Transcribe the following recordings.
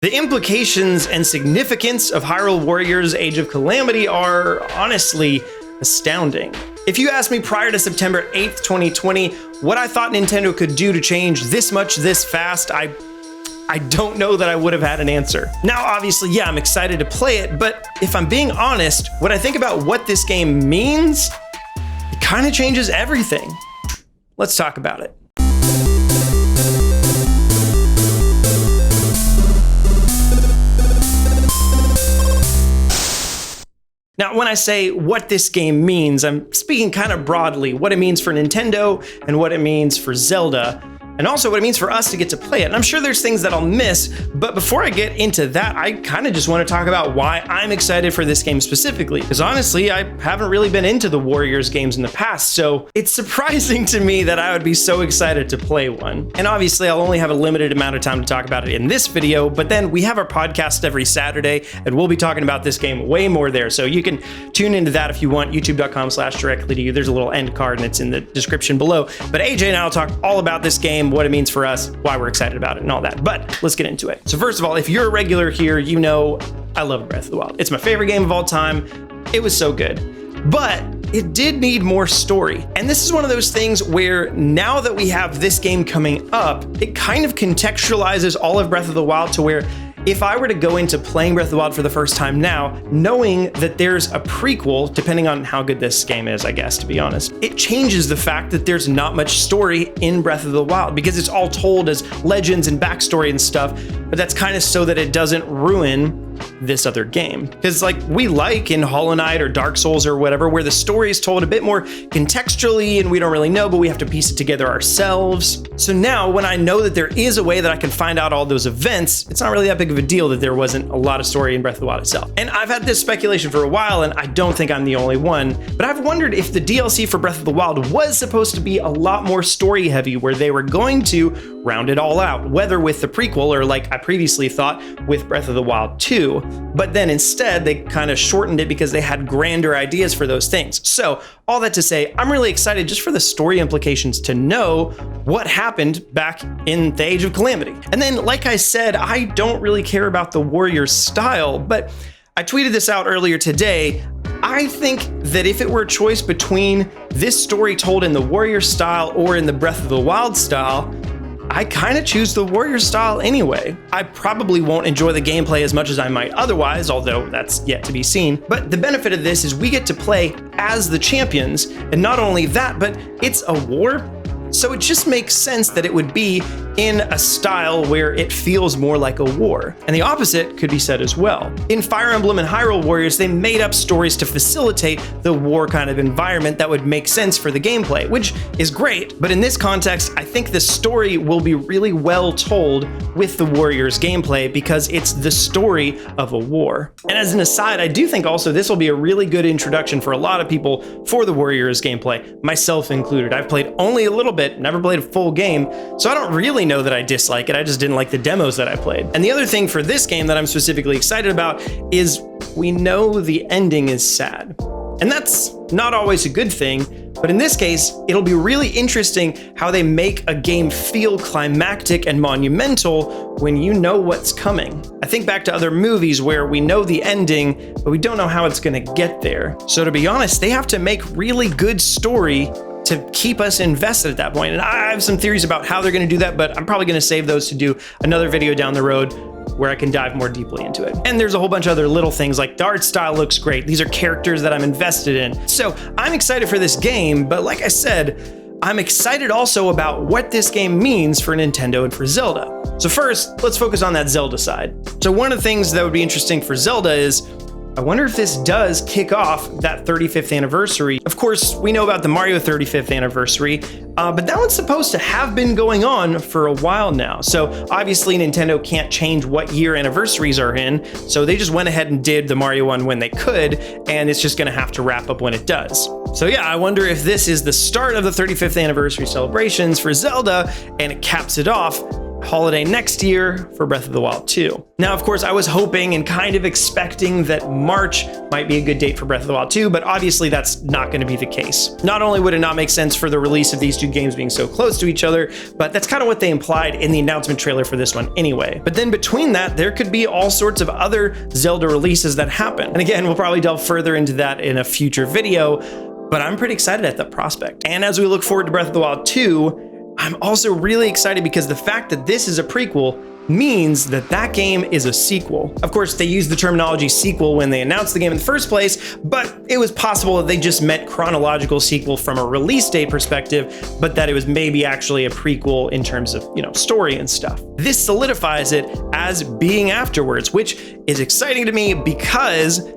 The implications and significance of Hyrule Warriors Age of Calamity are honestly astounding. If you asked me prior to September 8th, 2020, what I thought Nintendo could do to change this much this fast, I don't know that I would have had an answer. Now, obviously, yeah, I'm excited to play it, but if I'm being honest, when I think about what this game means, it kind of changes everything. Let's talk about it. Now, when I say what this game means, I'm speaking kind of broadly, what it means for Nintendo and what it means for Zelda, and also what it means for us to get to play it. And I'm sure there's things that I'll miss, but before I get into that, I kind of just want to talk about why I'm excited for this game specifically. Because honestly, I haven't really been into the Warriors games in the past, so it's surprising to me that I would be so excited to play one. And obviously, I'll only have a limited amount of time to talk about it in this video, but then we have our podcast every Saturday, and we'll be talking about this game way more there. So you can tune into that if you want, youtube.com/directly to you. There's a little end card and it's in the description below. But AJ and I will talk all about this game, what it means for us, why we're excited about it, and all that. But let's get into it. So first of all, if you're a regular here, you know I love Breath of the Wild. It's my favorite game of all time. It was so good. But it did need more story. And this is one of those things where now that we have this game coming up, it kind of contextualizes all of Breath of the Wild to where if I were to go into playing Breath of the Wild for the first time now, knowing that there's a prequel, depending on how good this game is, I guess, to be honest, it changes the fact that there's not much story in Breath of the Wild because it's all told as legends and backstory and stuff, but that's kind of so that it doesn't ruin this other game. Because like we like in Hollow Knight or Dark Souls or whatever, where the story is told a bit more contextually and we don't really know, but we have to piece it together ourselves. So now when I know that there is a way that I can find out all those events, it's not really that big of a deal that there wasn't a lot of story in Breath of the Wild itself. And I've had this speculation for a while, and I don't think I'm the only one, but I've wondered if the DLC for Breath of the Wild was supposed to be a lot more story heavy, where they were going to round it all out, whether with the prequel or like I previously thought with Breath of the Wild 2, but then instead they kind of shortened it because they had grander ideas for those things. So all that to say, I'm really excited just for the story implications to know what happened back in the Age of Calamity. And then, like I said, I don't really care about the Warriors style, but I tweeted this out earlier today. I think that if it were a choice between this story told in the Warrior style or in the Breath of the Wild style, I kind of choose the Warrior style anyway. I probably won't enjoy the gameplay as much as I might otherwise, although that's yet to be seen. But the benefit of this is we get to play as the champions, and not only that, but it's a war. So it just makes sense that it would be in a style where it feels more like a war. And the opposite could be said as well. In Fire Emblem and Hyrule Warriors, they made up stories to facilitate the war kind of environment that would make sense for the gameplay, which is great. But in this context, I think the story will be really well told with the Warriors gameplay because it's the story of a war. And as an aside, I do think also this will be a really good introduction for a lot of people for the Warriors gameplay, myself included. I've played only a little bit, never played a full game, so I don't really know that I dislike it. I just didn't like the demos that I played. And the other thing for this game that I'm specifically excited about is we know the ending is sad. And that's not always a good thing, but in this case, it'll be really interesting how they make a game feel climactic and monumental when you know what's coming. I think back to other movies where we know the ending, but we don't know how it's gonna get there. So to be honest, they have to make really good story to keep us invested at that point. And I have some theories about how they're gonna do that, but I'm probably gonna save those to do another video down the road where I can dive more deeply into it. And there's a whole bunch of other little things like the art style looks great. These are characters that I'm invested in. So I'm excited for this game, but like I said, I'm excited also about what this game means for Nintendo and for Zelda. So first, let's focus on that Zelda side. So one of the things that would be interesting for Zelda is I wonder if this does kick off that 35th anniversary. Of course, we know about the Mario 35th anniversary, but that one's supposed to have been going on for a while now. So obviously Nintendo can't change what year anniversaries are in, so they just went ahead and did the Mario one when they could, and it's just gonna have to wrap up when it does. So yeah, I wonder if this is the start of the 35th anniversary celebrations for Zelda, and it caps it off. holiday next year for Breath of the Wild 2. Now, of course, I was hoping and kind of expecting that March might be a good date for Breath of the Wild 2, but obviously that's not going to be the case. Not only would it not make sense for the release of these two games being so close to each other, but that's kind of what they implied in the announcement trailer for this one anyway. But then between that, there could be all sorts of other Zelda releases that happen. And again, we'll probably delve further into that in a future video, but I'm pretty excited at the prospect. And as we look forward to Breath of the Wild 2, I'm also really excited because the fact that this is a prequel means that that game is a sequel. Of course, they used the terminology sequel when they announced the game in the first place, but it was possible that they just meant chronological sequel from a release date perspective, but that it was maybe actually a prequel in terms of, story and stuff. This solidifies it as being afterwards, which is exciting to me because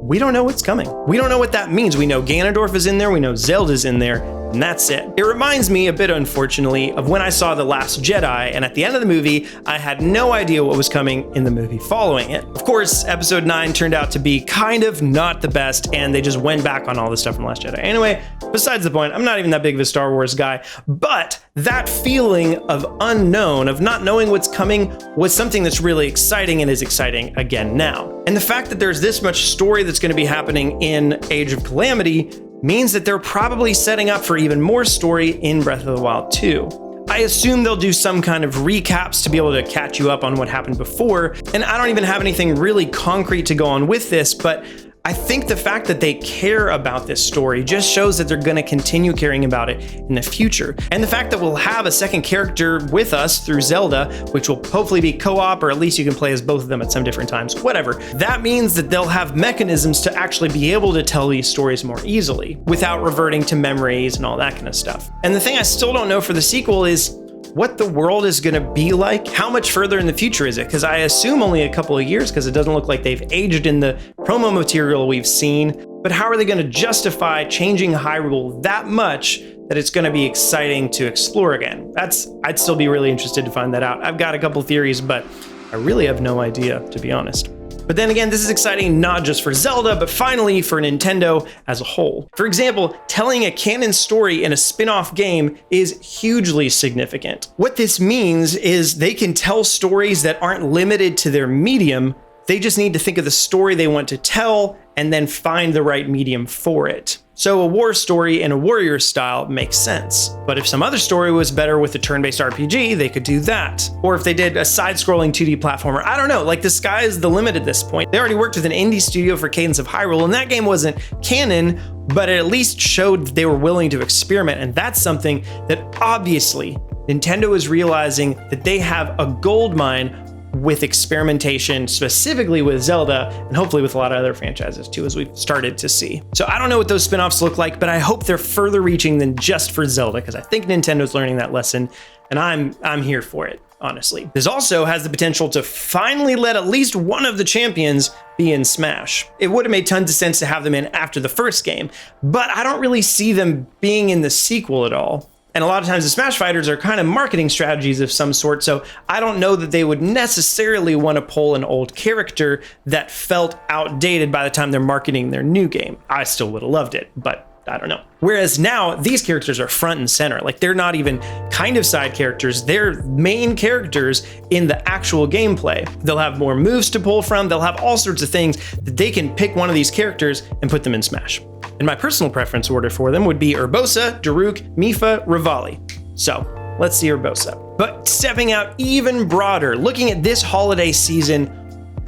we don't know what's coming. We don't know what that means. We know Ganondorf is in there, we know Zelda's in there, and that's it. It reminds me a bit, unfortunately, of when I saw The Last Jedi, and at the end of the movie, I had no idea what was coming in the movie following it. Of course, episode 9 turned out to be kind of not the best, and they just went back on all the stuff from The Last Jedi. Anyway, besides the point, I'm not even that big of a Star Wars guy, but that feeling of unknown, of not knowing what's coming, was something that's really exciting and is exciting again now. And the fact that there's this much story that's going to be happening in Age of Calamity means that they're probably setting up for even more story in Breath of the Wild 2. I assume they'll do some kind of recaps to be able to catch you up on what happened before, and I don't even have anything really concrete to go on with this, but I think the fact that they care about this story just shows that they're going to continue caring about it in the future. And the fact that we'll have a second character with us through Zelda, which will hopefully be co-op, or at least you can play as both of them at some different times, whatever. That means that they'll have mechanisms to actually be able to tell these stories more easily without reverting to memories and all that kind of stuff. And the thing I still don't know for the sequel is what the world is going to be like. How much further in the future is it? Because I assume only a couple of years, because it doesn't look like they've aged in the promo material we've seen. But how are they going to justify changing Hyrule that much that it's going to be exciting to explore again? I'd still be really interested to find that out. I've got a couple theories, but I really have no idea, to be honest. But then again, this is exciting not just for Zelda, but finally for Nintendo as a whole. For example, telling a canon story in a spin-off game is hugely significant. What this means is they can tell stories that aren't limited to their medium. They just need to think of the story they want to tell and then find the right medium for it. So a war story in a warrior style makes sense. But if some other story was better with a turn-based RPG, they could do that. Or if they did a side-scrolling 2D platformer, I don't know, like the sky is the limit at this point. They already worked with an indie studio for Cadence of Hyrule, and that game wasn't canon, but it at least showed they were willing to experiment, and that's something that obviously Nintendo is realizing that they have a gold mine with experimentation, specifically with Zelda, and hopefully with a lot of other franchises too, as we've started to see. So I don't know what those spin-offs look like, but I hope they're further reaching than just for Zelda, because I think Nintendo's learning that lesson, and I'm here for it, honestly. This also has the potential to finally let at least one of the champions be in Smash. It would have made tons of sense to have them in after the first game, but I don't really see them being in the sequel at all. And a lot of times the Smash fighters are kind of marketing strategies of some sort, so I don't know that they would necessarily want to pull an old character that felt outdated by the time they're marketing their new game. I still would have loved it, but I don't know. Whereas now, these characters are front and center. Like, they're not even kind of side characters, they're main characters in the actual gameplay. They'll have more moves to pull from, they'll have all sorts of things that they can pick one of these characters and put them in Smash. And my personal preference order for them would be Urbosa, Daruk, Mipha, Rivali. So let's see Urbosa. But stepping out even broader, looking at this holiday season,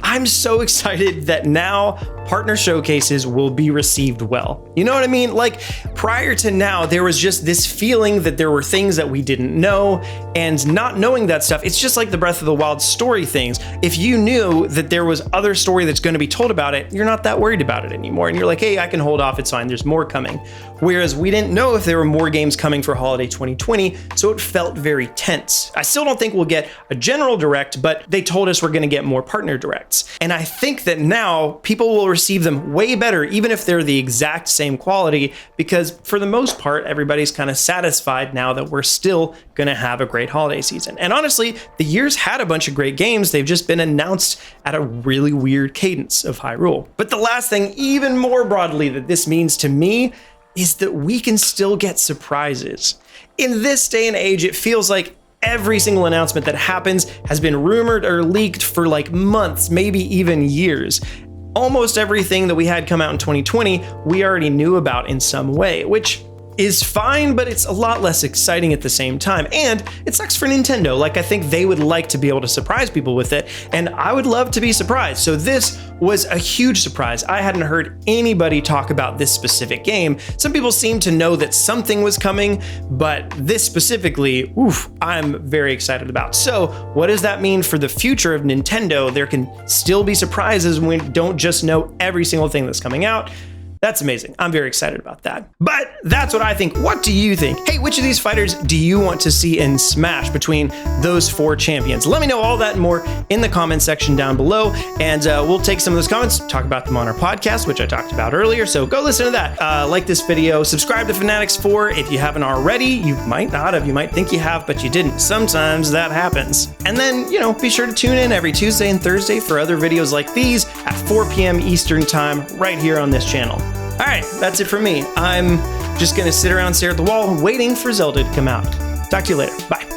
I'm so excited that now partner showcases will be received well. You know what I mean? Like, prior to now, there was just this feeling that there were things that we didn't know, and not knowing that stuff, it's just like the Breath of the Wild story things. If you knew that there was other story that's going to be told about it, you're not that worried about it anymore. And you're like, hey, I can hold off, it's fine, there's more coming. Whereas we didn't know if there were more games coming for holiday 2020, so it felt very tense. I still don't think we'll get a general direct, but they told us we're going to get more partner directs. And I think that now people will receive them way better, even if they're the exact same quality, because for the most part, everybody's kind of satisfied now that we're still going to have a great holiday season. And honestly, the year's had a bunch of great games. They've just been announced at a really weird cadence of Hyrule. But the last thing, even more broadly, that this means to me is that we can still get surprises. In this day and age, it feels like every single announcement that happens has been rumored or leaked for like months, maybe even years. Almost everything that we had come out in 2020, we already knew about in some way, which is fine, but it's a lot less exciting at the same time. And it sucks for Nintendo. Like, I think they would like to be able to surprise people with it, and I would love to be surprised. So this was a huge surprise. I hadn't heard anybody talk about this specific game. Some people seem to know that something was coming, but this specifically, I'm very excited about. So what does that mean for the future of Nintendo? There can still be surprises when we don't just know every single thing that's coming out. That's amazing. I'm very excited about that. But that's what I think. What do you think? Hey, which of these fighters do you want to see in Smash between those 4 champions? Let me know all that and more in the comment section down below, and we'll take some of those comments, talk about them on our podcast, which I talked about earlier, so go listen to that. Like this video, subscribe to fanatixfour if you haven't already. You might not have, you might think you have, but you didn't. Sometimes that happens. And then, be sure to tune in every Tuesday and Thursday for other videos like these at 4 p.m. Eastern time right here on this channel. All right, that's it for me. I'm just gonna sit around, stare at the wall, waiting for Zelda to come out. Talk to you later. Bye.